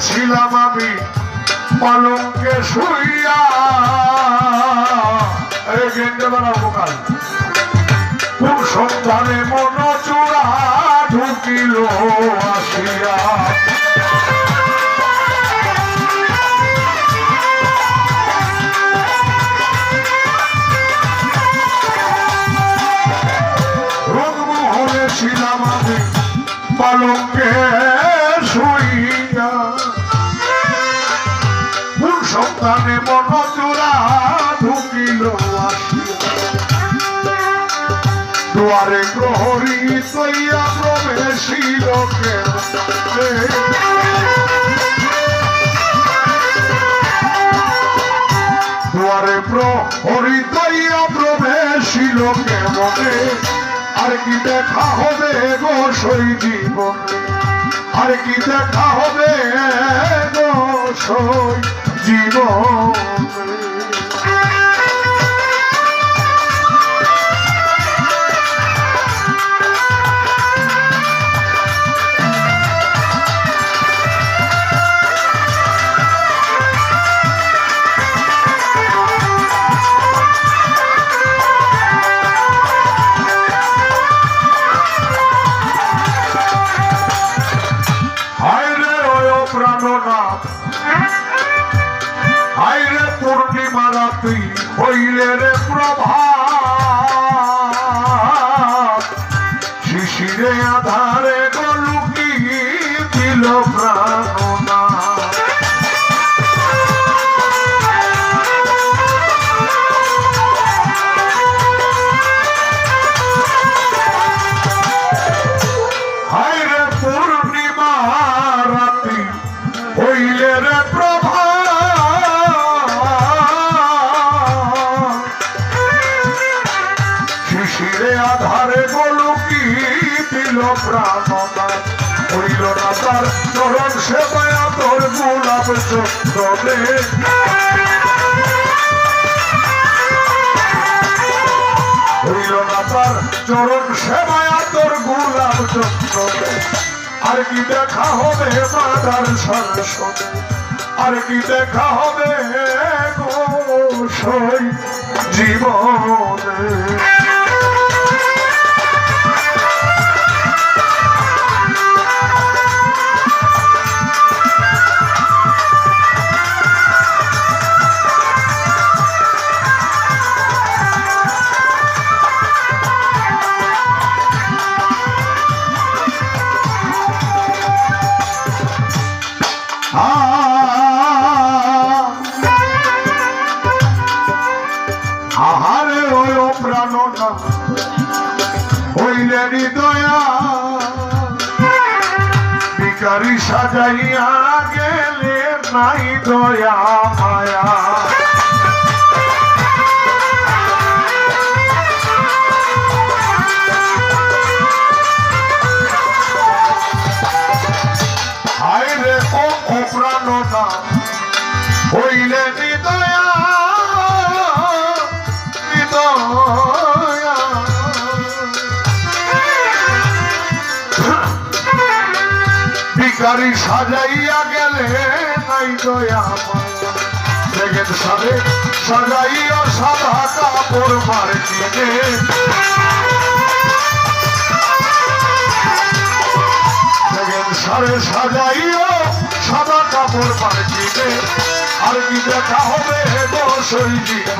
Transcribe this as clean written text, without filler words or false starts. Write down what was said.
ছিলাম আমি পালঙ্কে শুইয়া কোন সন্ধানে মন চূড়া ঢুকিল আসিয়া রোগমোহনে ছিলাম আমি পালঙ্কে শুইয়া কোন সন্ধানে মন চূড়া ঢুকিল আসিয়া দুয়ারে প্রহরী তৈয়া প্রবেশিল দুয়ারে প্রহরী তৈয়া প্রবেশিল কেমনে আর কি দেখা হবে গো সই জীবন আর কি দেখা হবে গো সই জীবন পূর্ণিমা রাত্রি হইলে রে প্রভাত শিশিরে আধারে গলুকি দিল প্রাণনা হায় রে পূর্ণিমা রাত্রি হইলে রে আধারে গোলকি দিল প্রাণনা হইল না তার চরণ সেবায় তোর গোলাপ চক্রে হইল না তার চরণ সেবায় তোর গোলাপ চক্রে আর কি দেখা হবে মাদার সরস্বতী আর কি দেখা হবে গো সই জীবনে আহারে ওই প্রাণনা হইলে হৃদয়া ভিখারি সাজাইয়া গেলে নাই দয়া মায়া হায় রে ও প্রাণনা হইলে হৃদয়া ভিখারি সাজাইয়া গেলে নাই দয়া দেখেন সারে সাজাইয়া সাদা কাপড় মার্কিনে দেখেন সারে সাজাইয়া সাদা কাপড় মার্কিনে আর কি দেখা হবে গো সই জীবনে